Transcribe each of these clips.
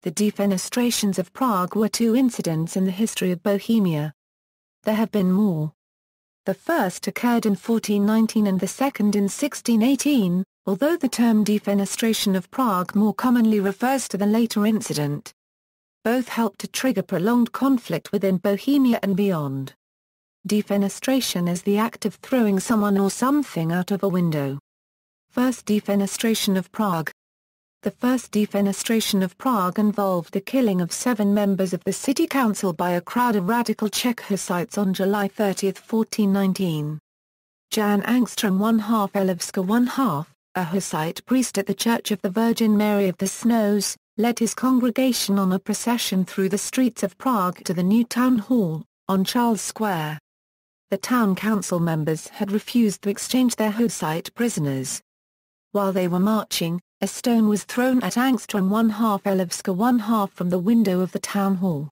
The Defenestrations of Prague were two incidents in the history of Bohemia. There have been more. The first occurred in 1419 and the second in 1618, although the term Defenestration of Prague more commonly refers to the later incident. Both helped to trigger prolonged conflict within Bohemia and beyond. Defenestration is the act of throwing someone or something out of a window. First Defenestration of Prague. The first Defenestration of Prague involved the killing of 7 members of the city council by a crowd of radical Czech Hussites on July 30, 1419. Jan Angstrom 1/2 Elevska 1/2, a Hussite priest at the Church of the Virgin Mary of the Snows, led his congregation on a procession through the streets of Prague to the new town hall, on Charles Square. The town council members had refused to exchange their Hussite prisoners. While they were marching, a stone was thrown at Angstrom 1/2 Elevska 1/2 from the window of the town hall.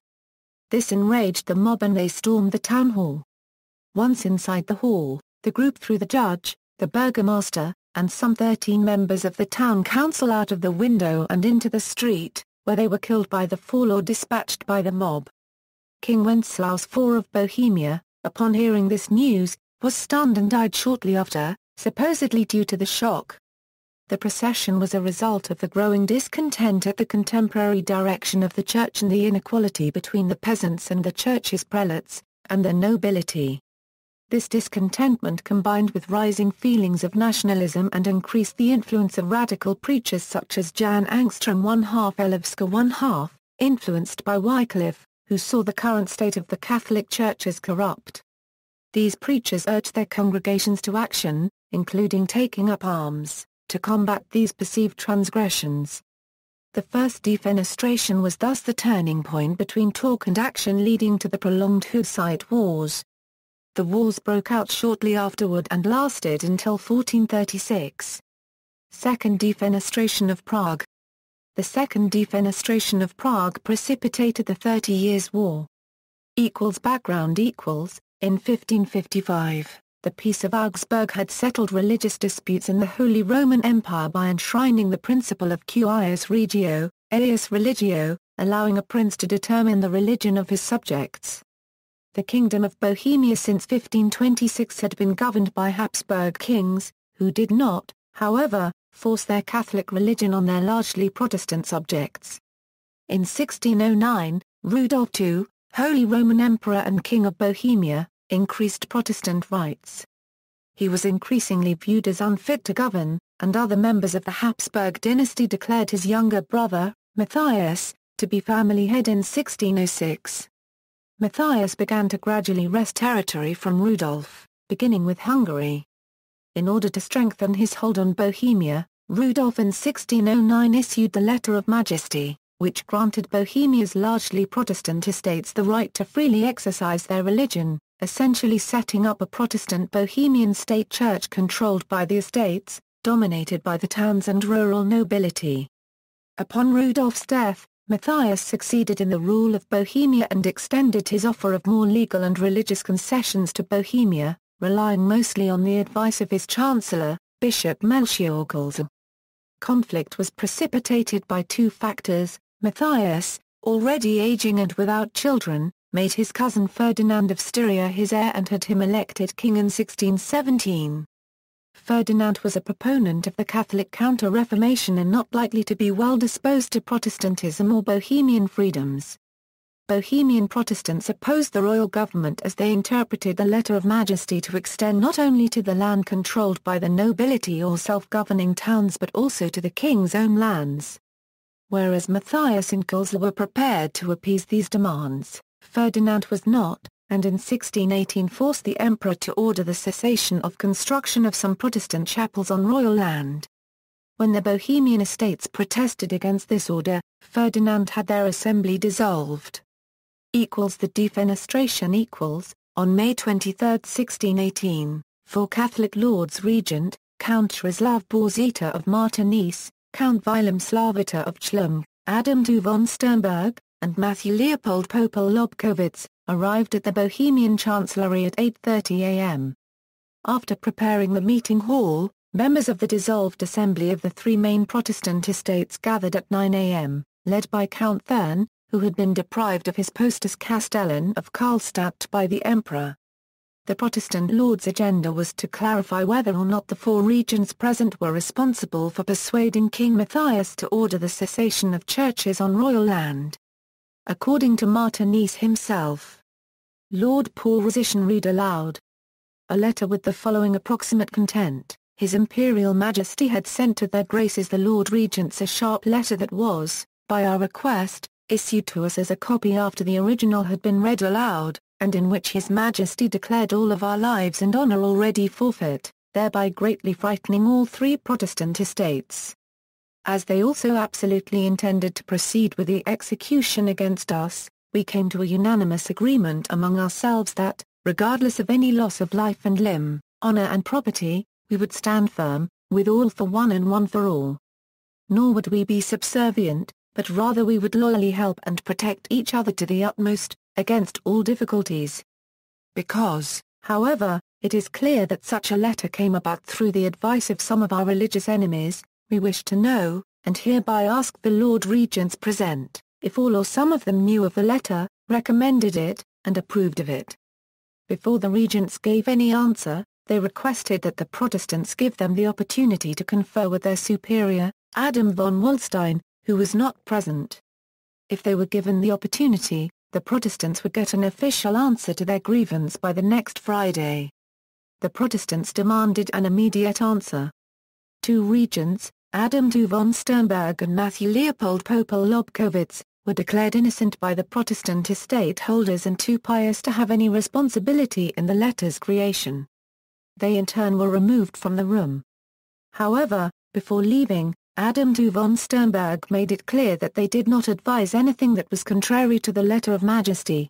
This enraged the mob and they stormed the town hall. Once inside the hall, the group threw the judge, the burgomaster, and some 13 members of the town council out of the window and into the street, where they were killed by the fall or dispatched by the mob. King Wenceslaus IV of Bohemia, upon hearing this news, was stunned and died shortly after, supposedly due to the shock. The procession was a result of the growing discontent at the contemporary direction of the church and the inequality between the peasants and the church's prelates, and the nobility. This discontentment combined with rising feelings of nationalism and increased the influence of radical preachers such as Jan Angstrom 1/2 Elevska 1/2, influenced by Wycliffe, who saw the current state of the Catholic Church as corrupt. These preachers urged their congregations to action, including taking up arms, to combat these perceived transgressions. The first defenestration was thus the turning point between talk and action leading to the prolonged Hussite Wars. The wars broke out shortly afterward and lasted until 1436. Second Defenestration of Prague. The Second Defenestration of Prague precipitated the 30 Years' War. Background In 1555, the Peace of Augsburg had settled religious disputes in the Holy Roman Empire by enshrining the principle of cuius regio, eius religio, allowing a prince to determine the religion of his subjects. The Kingdom of Bohemia since 1526 had been governed by Habsburg kings, who did not, however, force their Catholic religion on their largely Protestant subjects. In 1609, Rudolf II, Holy Roman Emperor and King of Bohemia, increased Protestant rights. He was increasingly viewed as unfit to govern, and other members of the Habsburg dynasty declared his younger brother, Matthias, to be family head in 1606. Matthias began to gradually wrest territory from Rudolf, beginning with Hungary. In order to strengthen his hold on Bohemia, Rudolf in 1609 issued the Letter of Majesty, which granted Bohemia's largely Protestant estates the right to freely exercise their religion, essentially setting up a Protestant Bohemian state church controlled by the estates, dominated by the towns and rural nobility. Upon Rudolf's death, Matthias succeeded in the rule of Bohemia and extended his offer of more legal and religious concessions to Bohemia, relying mostly on the advice of his chancellor, Bishop Melchior Kolze. Conflict was precipitated by two factors. Matthias, already aging and without children, made his cousin Ferdinand of Styria his heir and had him elected king in 1617. Ferdinand was a proponent of the Catholic Counter-Reformation and not likely to be well disposed to Protestantism or Bohemian freedoms. Bohemian Protestants opposed the royal government as they interpreted the Letter of Majesty to extend not only to the land controlled by the nobility or self-governing towns but also to the king's own lands. Whereas Matthias and Kolze were prepared to appease these demands, Ferdinand was not, and in 1618 forced the emperor to order the cessation of construction of some Protestant chapels on royal land. When the Bohemian estates protested against this order, Ferdinand had their assembly dissolved. The Defenestration on May 23, 1618, four Catholic lords regent, Count Czesław Borzita of Martinice, Count Wilhelm Slavita of Chlum, Adam II von Sternberg, and Matthew Leopold Popel Lobkowitz, arrived at the Bohemian Chancellery at 8:30 a.m. After preparing the meeting hall, members of the dissolved assembly of the three main Protestant estates gathered at 9 a.m., led by Count Thurn, who had been deprived of his post as Castellan of Karlstadt by the Emperor. The Protestant lord's agenda was to clarify whether or not the four regions present were responsible for persuading King Matthias to order the cessation of churches on royal land. According to Martinez himself, Lord Paul's read aloud a letter with the following approximate content: His Imperial Majesty had sent to their Graces the Lord Regents a sharp letter that was, by our request, issued to us as a copy after the original had been read aloud, and in which His Majesty declared all of our lives and honour already forfeit, thereby greatly frightening all three Protestant estates. As they also absolutely intended to proceed with the execution against us, we came to a unanimous agreement among ourselves that, regardless of any loss of life and limb, honour and property, we would stand firm, with all for one and one for all. Nor would we be subservient, but rather we would loyally help and protect each other to the utmost, against all difficulties. Because, however, it is clear that such a letter came about through the advice of some of our religious enemies, we wish to know, and hereby ask the Lord Regents present, if all or some of them knew of the letter, recommended it, and approved of it. Before the regents gave any answer, they requested that the Protestants give them the opportunity to confer with their superior, Adam von Waldstein, who was not present. If they were given the opportunity, the Protestants would get an official answer to their grievance by the next Friday. The Protestants demanded an immediate answer. Two regents, Adam II von Sternberg and Matthew Leopold Popel Lobkowitz, were declared innocent by the Protestant estate holders and too pious to have any responsibility in the letter's creation. They in turn were removed from the room. However, before leaving, Adam II von Sternberg made it clear that they did not advise anything that was contrary to the Letter of Majesty.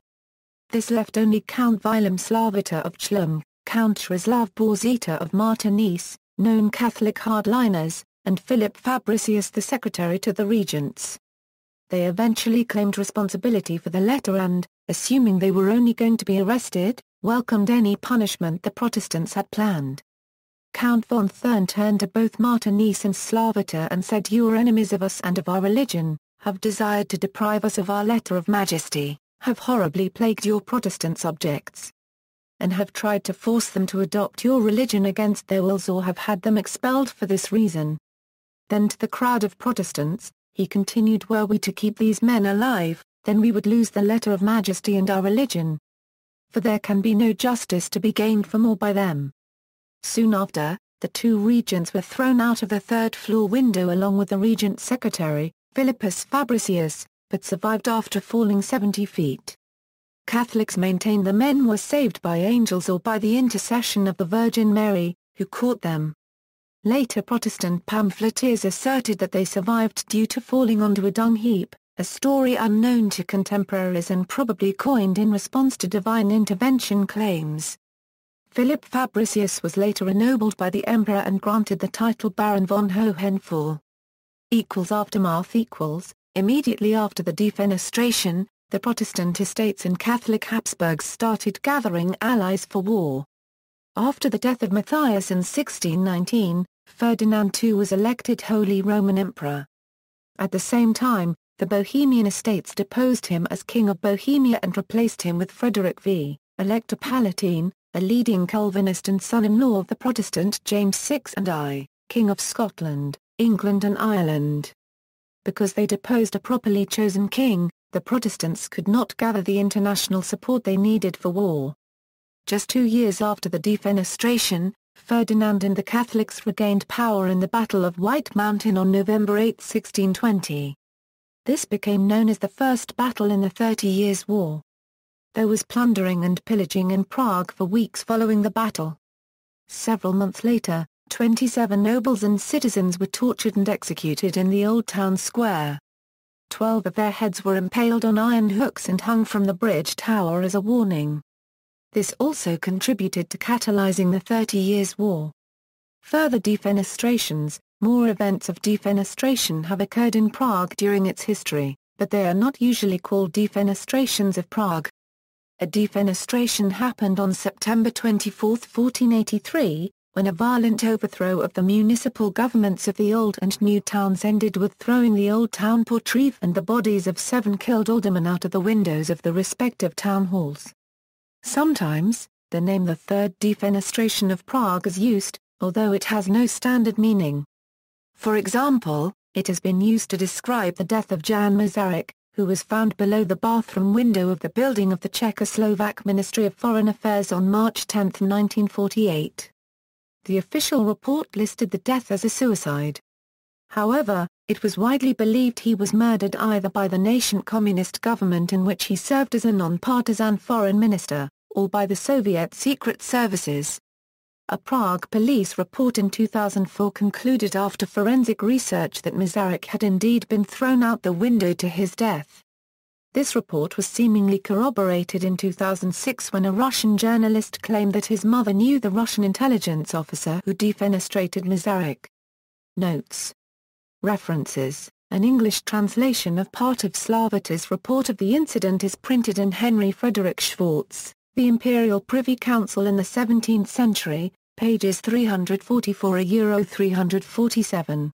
This left only Count Wilhelm Slavita of Chlum, Count Czesław Borzita of Martinez, known Catholic hardliners, and Philip Fabricius the secretary to the regents. They eventually claimed responsibility for the letter and, assuming they were only going to be arrested, welcomed any punishment the Protestants had planned. Count von Thurn turned to both Martinez and Slavita and said, "You are enemies of us and of our religion, have desired to deprive us of our letter of majesty, have horribly plagued your Protestant subjects, and have tried to force them to adopt your religion against their wills or have had them expelled for this reason." Then to the crowd of Protestants, he continued, "Were we to keep these men alive, then we would lose the letter of majesty and our religion. For there can be no justice to be gained from or by them." Soon after, the two regents were thrown out of the third-floor window along with the regent secretary, Philippus Fabricius, but survived after falling 70 feet. Catholics maintain the men were saved by angels or by the intercession of the Virgin Mary, who caught them. Later Protestant pamphleteers asserted that they survived due to falling onto a dung heap, a story unknown to contemporaries and probably coined in response to divine intervention claims. Philip Fabricius was later ennobled by the emperor and granted the title Baron von Hohenfels. Aftermath Immediately after the defenestration, the Protestant estates and Catholic Habsburgs started gathering allies for war. After the death of Matthias in 1619, Ferdinand II was elected Holy Roman Emperor. At the same time, the Bohemian estates deposed him as King of Bohemia and replaced him with Frederick V, Elector Palatine, a leading Calvinist and son-in-law of the Protestant James VI and I, King of Scotland, England and Ireland. Because they deposed a properly chosen king, the Protestants could not gather the international support they needed for war. Just 2 years after the defenestration, Ferdinand and the Catholics regained power in the Battle of White Mountain on November 8, 1620. This became known as the First Battle in the 30 Years' War. There was plundering and pillaging in Prague for weeks following the battle. Several months later, 27 nobles and citizens were tortured and executed in the Old Town Square. 12 of their heads were impaled on iron hooks and hung from the bridge tower as a warning. This also contributed to catalyzing the 30 Years' War. Further defenestrations, more events of defenestration have occurred in Prague during its history, but they are not usually called Defenestrations of Prague. A defenestration happened on September 24, 1483, when a violent overthrow of the municipal governments of the old and new towns ended with throwing the old town portreeve and the bodies of 7 killed aldermen out of the windows of the respective town halls. Sometimes, the name the Third Defenestration of Prague is used, although it has no standard meaning. For example, it has been used to describe the death of Jan Masaryk, who was found below the bathroom window of the building of the Czechoslovak Ministry of Foreign Affairs on March 10, 1948. The official report listed the death as a suicide. However, it was widely believed he was murdered either by the nascent communist government in which he served as a non-partisan foreign minister, or by the Soviet secret services. A Prague police report in 2004 concluded after forensic research that Masaryk had indeed been thrown out the window to his death. This report was seemingly corroborated in 2006 when a Russian journalist claimed that his mother knew the Russian intelligence officer who defenestrated Masaryk. Notes. References. An English translation of part of Slavata's report of the incident is printed in Henry Frederick Schwartz, The Imperial Privy Council in the 17th Century, pages 344–347.